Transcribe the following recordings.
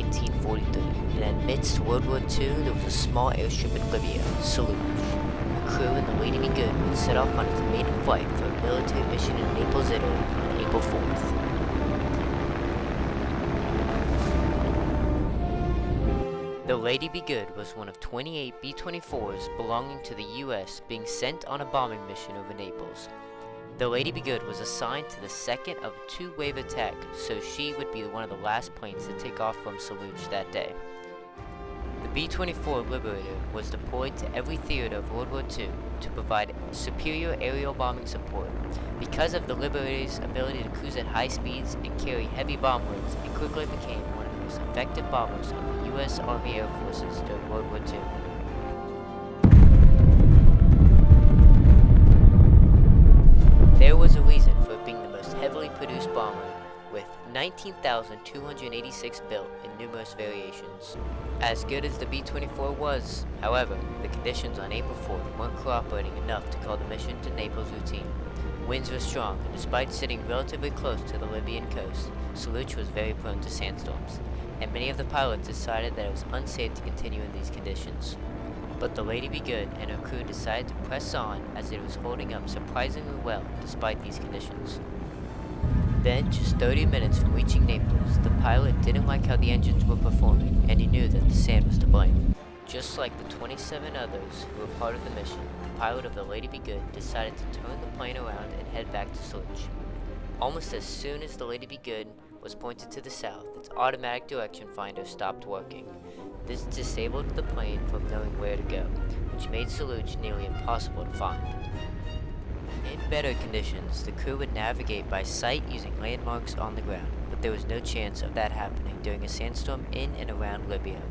1943, and amidst World War II, there was a small airstrip in Libya, Salute. The crew and the Lady Be Good would set off on its maiden flight for a military mission in Naples, Italy on April 4th. The Lady Be Good was one of 28 B-24s belonging to the U.S. being sent on a bombing mission over Naples. The Lady Be Good was assigned to the second of a two-wave attack, so she would be one of the last planes to take off from Salute that day. The B-24 Liberator was deployed to every theater of World War II to provide superior aerial bombing support. Because of the Liberator's ability to cruise at high speeds and carry heavy bomb loads, it quickly became one of the most effective bombers of the U.S. Army Air Forces during World War II. There was a reason for it being the most heavily produced bomber, with 19,286 built in numerous variations. As good as the B-24 was, however, the conditions on April 4th weren't cooperating enough to call the mission to Naples routine. Winds were strong, and despite sitting relatively close to the Libyan coast, Salute was very prone to sandstorms, and many of the pilots decided that it was unsafe to continue in these conditions. But the Lady Be Good and her crew decided to press on as it was holding up surprisingly well despite these conditions. Then, just 30 minutes from reaching Naples, the pilot didn't like how the engines were performing, and he knew that the sand was to blame. Just like the 27 others who were part of the mission, the pilot of the Lady Be Good decided to turn the plane around and head back to Salute. Almost as soon as the Lady Be Good was pointed to the south, its automatic direction finder stopped working. This disabled the plane from knowing where to go, which made Salute nearly impossible to find. In better conditions, the crew would navigate by sight using landmarks on the ground, but there was no chance of that happening during a sandstorm in and around Libya.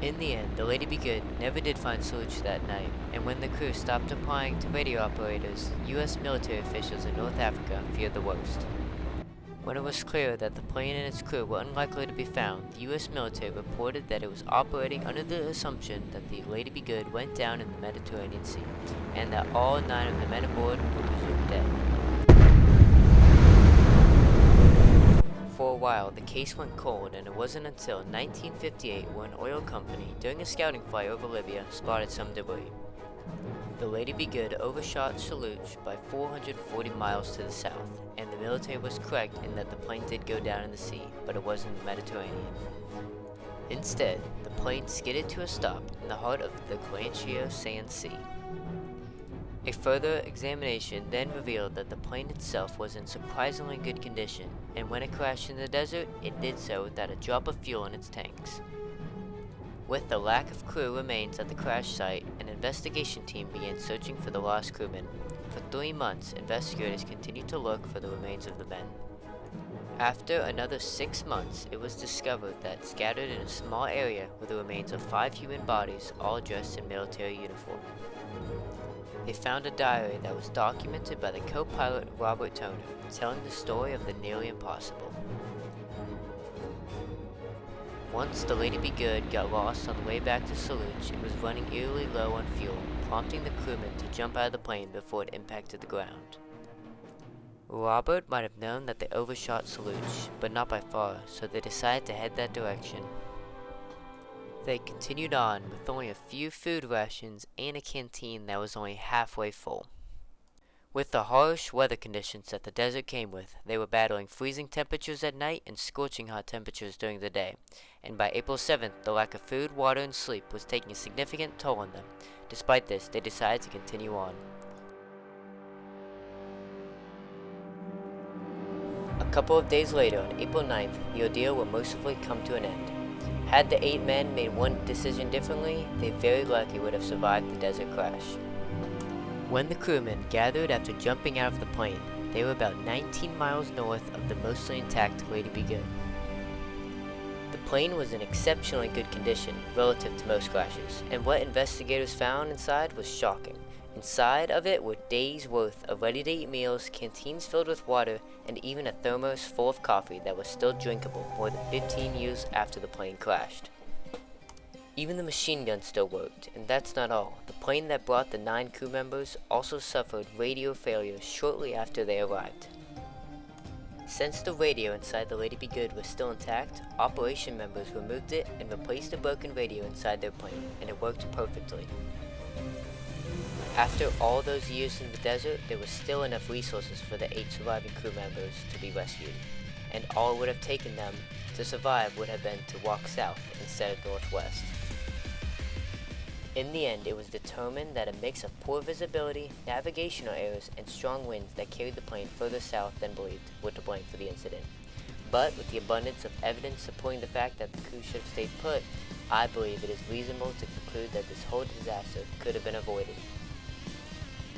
In the end, the Lady Be Good never did find Salute that night, and when the crew stopped replying to radio operators, U.S. military officials in North Africa feared the worst. When it was clear that the plane and its crew were unlikely to be found, the U.S. military reported that it was operating under the assumption that the Lady Be Good went down in the Mediterranean Sea, and that all 9 of the men aboard were presumed dead. For a while, the case went cold, and it wasn't until 1958 when an oil company, during a scouting flight over Libya, spotted some debris. The Lady Be Good overshot Salute by 440 miles to the south, and the military was correct in that the plane did go down in the sea, but it wasn't the Mediterranean. Instead, the plane skidded to a stop in the heart of the Glacial Sand Sea. A further examination then revealed that the plane itself was in surprisingly good condition, and when it crashed in the desert, it did so without a drop of fuel in its tanks. With the lack of crew remains at the crash site, an investigation team began searching for the lost crewmen. For 3 months, investigators continued to look for the remains of the men. After another 6 months, it was discovered that scattered in a small area were the remains of 5 human bodies, all dressed in military uniform. They found a diary that was documented by the co-pilot Robert Toner, telling the story of the nearly impossible. Once the Lady Be Good got lost on the way back to Salute, it was running eerily low on fuel, prompting the crewmen to jump out of the plane before it impacted the ground. Robert might have known that they overshot Salute, but not by far, so they decided to head that direction. They continued on with only a few food rations and a canteen that was only halfway full. With the harsh weather conditions that the desert came with, they were battling freezing temperatures at night and scorching hot temperatures during the day, and by April 7th, the lack of food, water, and sleep was taking a significant toll on them. Despite this, they decided to continue on. A couple of days later, on April 9th, the ordeal will mercifully come to an end. Had the 8 men made one decision differently, they very likely would have survived the desert crash. When the crewmen gathered after jumping out of the plane, they were about 19 miles north of the mostly intact Lady Be Good. The plane was in exceptionally good condition relative to most crashes, and what investigators found inside was shocking. Inside of it were days' worth of ready-to-eat meals, canteens filled with water, and even a thermos full of coffee that was still drinkable more than 15 years after the plane crashed. Even the machine gun still worked, and that's not all. The plane that brought the 9 crew members also suffered radio failure shortly after they arrived. Since the radio inside the Lady Be Good was still intact, operation members removed it and replaced the broken radio inside their plane, and it worked perfectly. After all those years in the desert, there was still enough resources for the 8 surviving crew members to be rescued, and all it would have taken them to survive would have been to walk south instead of northwest. In the end, it was determined that a mix of poor visibility, navigational errors, and strong winds that carried the plane further south than believed were to blame for the incident. But with the abundance of evidence supporting the fact that the crew should have stayed put, I believe it is reasonable to conclude that this whole disaster could have been avoided.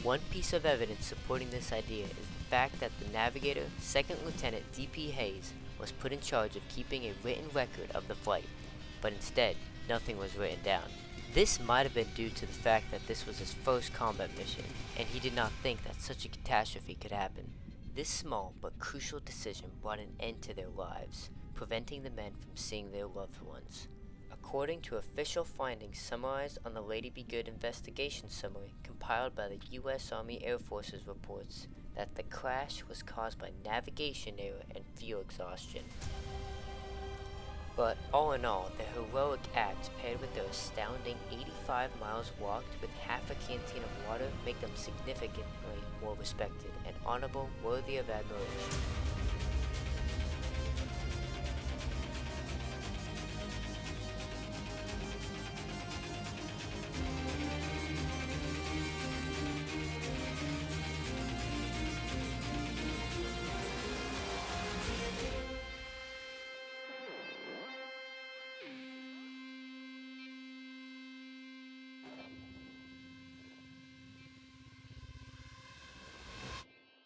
One piece of evidence supporting this idea is the fact that the navigator, 2nd Lieutenant D.P. Hayes, was put in charge of keeping a written record of the flight, but instead, nothing was written down. This might have been due to the fact that this was his first combat mission, and he did not think that such a catastrophe could happen. This small but crucial decision brought an end to their lives, preventing the men from seeing their loved ones. According to official findings summarized on the Lady Be Good investigation summary compiled by the U.S. Army Air Force's reports, that the crash was caused by navigation error and fuel exhaustion. But all in all, the heroic act paired with their astounding 85 miles walked with half a canteen of water make them significantly more respected and honorable, worthy of admiration.